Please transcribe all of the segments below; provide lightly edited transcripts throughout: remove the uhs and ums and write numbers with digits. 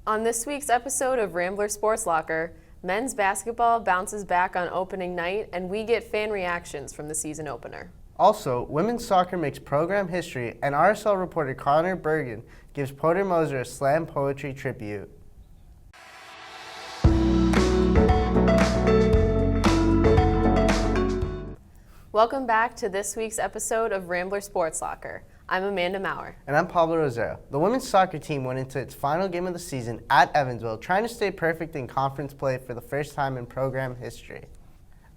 On this week's episode of Rambler Sports Locker, men's basketball bounces back on opening night and we get fan reactions from the season opener. Also, women's soccer makes program history and RSL reporter Connor Bergen gives Porter Moser a slam poetry tribute. Welcome back to this week's episode of Rambler Sports Locker. I'm Amanda Maurer. And I'm Pablo Rosero. The women's soccer team went into its final game of the season at Evansville, trying to stay perfect in conference play for the first time in program history.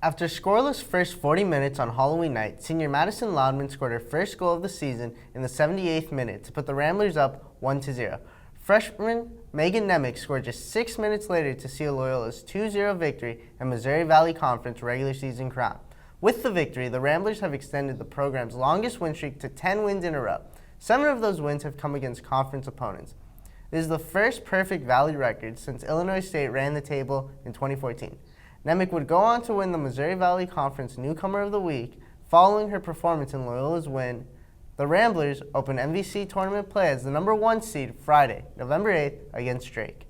After scoreless first 40 minutes on Halloween night, senior Madison Loudman scored her first goal of the season in the 78th minute to put the Ramblers up 1-0. Freshman Megan Nemec scored just 6 minutes later to seal Loyola's 2-0 victory and Missouri Valley Conference regular season crown. With the victory, the Ramblers have extended the program's longest win streak to 10 wins in a row. 7 of those wins have come against conference opponents. This is the first perfect Valley record since Illinois State ran the table in 2014. Nemec would go on to win the Missouri Valley Conference Newcomer of the Week following her performance in Loyola's win. The Ramblers open MVC tournament play as the number 1 seed Friday, November 8th against Drake.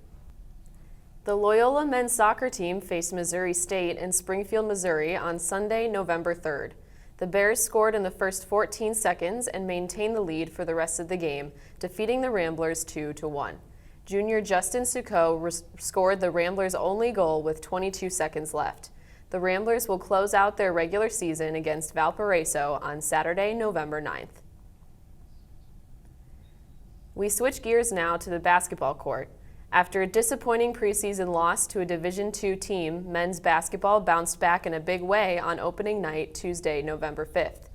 The Loyola men's soccer team faced Missouri State in Springfield, Missouri on Sunday, November 3rd. The Bears scored in the first 14 seconds and maintained the lead for the rest of the game, defeating the Ramblers 2-1. Junior Justin Succo scored the Ramblers' only goal with 22 seconds left. The Ramblers will close out their regular season against Valparaiso on Saturday, November 9th. We switch gears now to the basketball court. After a disappointing preseason loss to a Division II team, men's basketball bounced back in a big way on opening night, Tuesday, November 5th.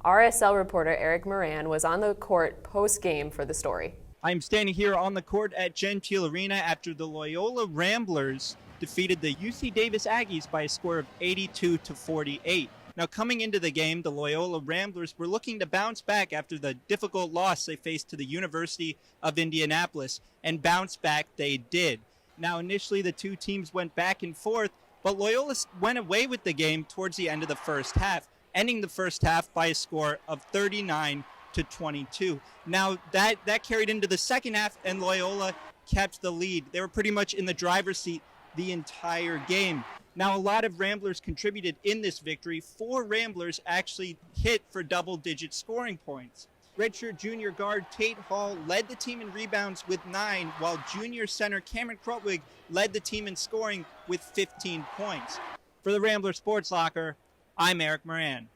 RSL reporter Eric Moran was on the court post-game for the story. I'm standing here on the court at Gentile Arena after the Loyola Ramblers defeated the UC Davis Aggies by a score of 82-48. Now, coming into the game, the Loyola Ramblers were looking to bounce back after the difficult loss they faced to the University of Indianapolis, and bounce back they did. Now, initially, the two teams went back and forth, but Loyola went away with the game towards the end of the first half, ending the first half by a score of 39-22. Now, that carried into the second half, and Loyola kept the lead. They were pretty much in the driver's seat the entire game. Now, a lot of Ramblers contributed in this victory. 4 Ramblers actually hit for double-digit scoring points. Redshirt junior guard Tate Hall led the team in rebounds with 9, while junior center Cameron Krutwig led the team in scoring with 15 points. For the Rambler Sports Locker, I'm Eric Moran.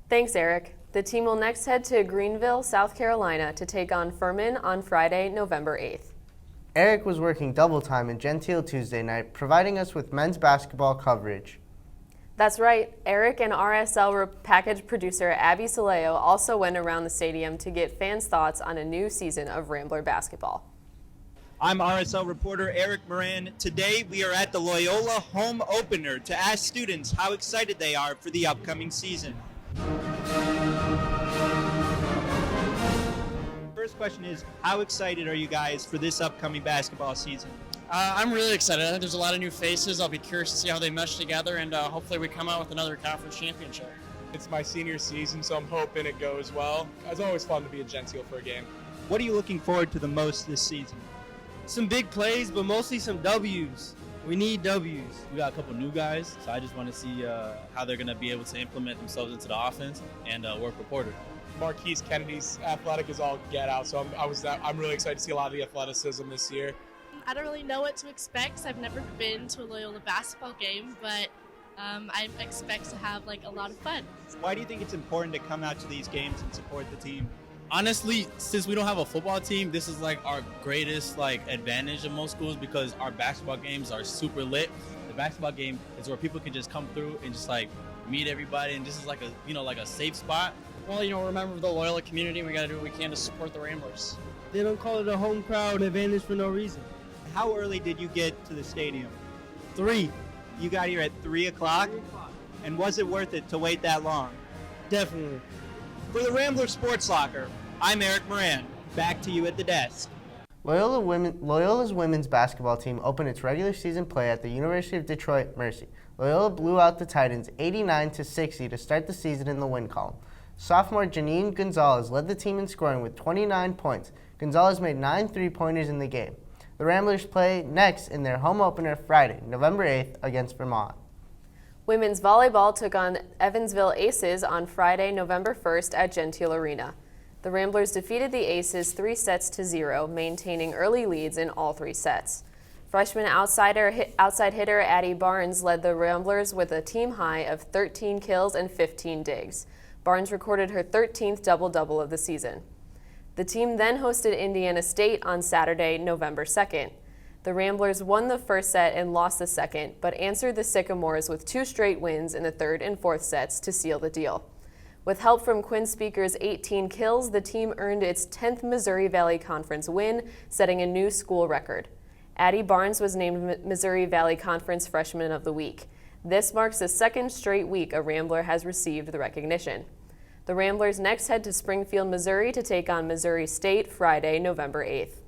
Thanks, Eric. The team will next head to Greenville, South Carolina to take on Furman on Friday, November 8th. Eric was working double time in Gentile Tuesday night, providing us with men's basketball coverage. That's right. Eric and RSL package producer Abby Soleo also went around the stadium to get fans' thoughts on a new season of Rambler basketball. I'm RSL reporter Eric Moran. Today we are at the Loyola home opener to ask students how excited they are for the upcoming season. First question is, how excited are you guys for this upcoming basketball season? I'm really excited. I think there's a lot of new faces. I'll be curious to see how they mesh together, and hopefully we come out with another conference championship. It's my senior season, so I'm hoping it goes well. It's always fun to be in Gentile for a game. What are you looking forward to the most this season? Some big plays, but mostly some W's. We need W's. We got a couple new guys, so I just want to see how they're going to be able to implement themselves into the offense and work with Porter. Marquise Kennedy's athletic is all get out, so I'm really excited to see a lot of the athleticism this year. I don't really know what to expect because I've never been to a Loyola basketball game, but I expect to have a lot of fun. Why do you think it's important to come out to these games and support the team? Honestly, since we don't have a football team, this is our greatest advantage of most schools because our basketball games are super lit. The basketball game is where people can just come through and just meet everybody, and this is a safe spot. Well, we're a member of the Loyola community, and we got to do what we can to support the Ramblers. They don't call it a home crowd advantage for no reason. How early did you get to the stadium? 3. You got here at 3 o'clock? And was it worth it to wait that long? Definitely. For the Rambler Sports Locker, I'm Eric Moran. Back to you at the desk. Loyola's women's basketball team opened its regular season play at the University of Detroit Mercy. Loyola blew out the Titans 89-60 to start the season in the win column. Sophomore Janine Gonzalez led the team in scoring with 29 points. Gonzalez made 9 3-pointers in the game. The Ramblers play next in their home opener Friday, November 8th against Vermont. Women's volleyball took on Evansville Aces on Friday, November 1st at Gentile Arena. The Ramblers defeated the Aces 3-0, maintaining early leads in all 3 sets. Freshman outside hitter Addie Barnes led the Ramblers with a team high of 13 kills and 15 digs. Barnes recorded her 13th double-double of the season. The team then hosted Indiana State on Saturday, November 2nd. The Ramblers won the first set and lost the second, but answered the Sycamores with 2 straight wins in the 3rd and 4th sets to seal the deal. With help from Quinn Speaker's 18 kills, the team earned its 10th Missouri Valley Conference win, setting a new school record. Addie Barnes was named Missouri Valley Conference Freshman of the Week. This marks the 2nd straight week a Rambler has received the recognition. The Ramblers next head to Springfield, Missouri to take on Missouri State Friday, November 8th.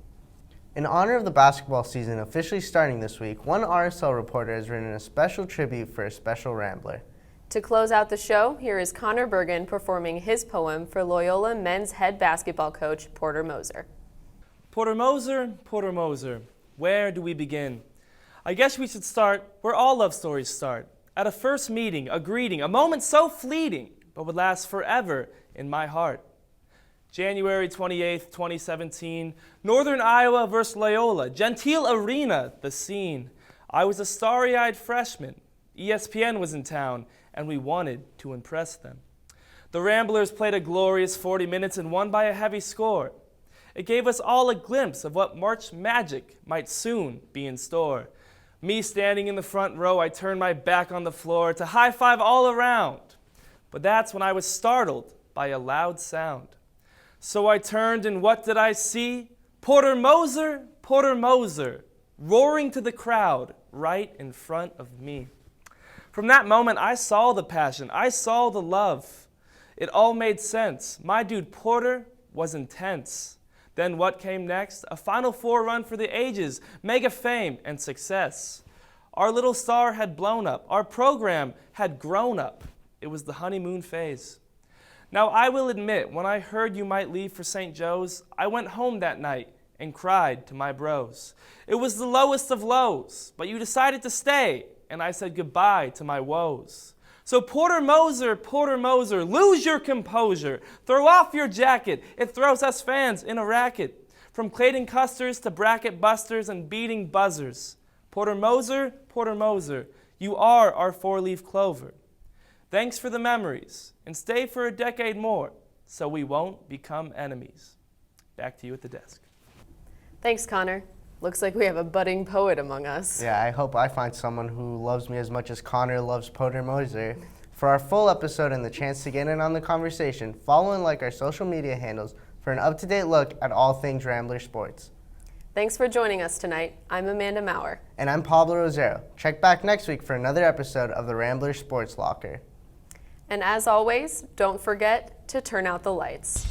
In honor of the basketball season officially starting this week, one RSO reporter has written a special tribute for a special Rambler. To close out the show, here is Connor Bergen performing his poem for Loyola men's head basketball coach Porter Moser. Porter Moser, where do we begin? I guess we should start where all love stories start. At a first meeting, a greeting, a moment so fleeting, but would last forever in my heart. January 28th, 2017, Northern Iowa versus Loyola, Gentile Arena, the scene. I was a starry-eyed freshman. ESPN was in town, and we wanted to impress them. The Ramblers played a glorious 40 minutes and won by a heavy score. It gave us all a glimpse of what March Magic might soon be in store. Me standing in the front row, I turned my back on the floor to high-five all around. But that's when I was startled by a loud sound. So I turned, and what did I see? Porter Moser, roaring to the crowd right in front of me. From that moment, I saw the passion. I saw the love. It all made sense. My dude Porter was intense. Then what came next? A Final Four run for the ages, mega fame and success. Our little star had blown up. Our program had grown up. It was the honeymoon phase. Now I will admit, when I heard you might leave for St. Joe's, I went home that night and cried to my bros. It was the lowest of lows, but you decided to stay, and I said goodbye to my woes. So Porter Moser, lose your composure. Throw off your jacket. It throws us fans in a racket. From Clayton Custers to bracket busters and beating buzzers. Porter Moser, you are our 4-leaf clover. Thanks for the memories, and stay for a decade more so we won't become enemies. Back to you at the desk. Thanks, Connor. Looks like we have a budding poet among us. Yeah, I hope I find someone who loves me as much as Connor loves Porter Moser. For our full episode and the chance to get in on the conversation, follow and like our social media handles for an up-to-date look at all things Rambler Sports. Thanks for joining us tonight. I'm Amanda Maurer. And I'm Pablo Rosero. Check back next week for another episode of the Rambler Sports Locker. And as always, don't forget to turn out the lights.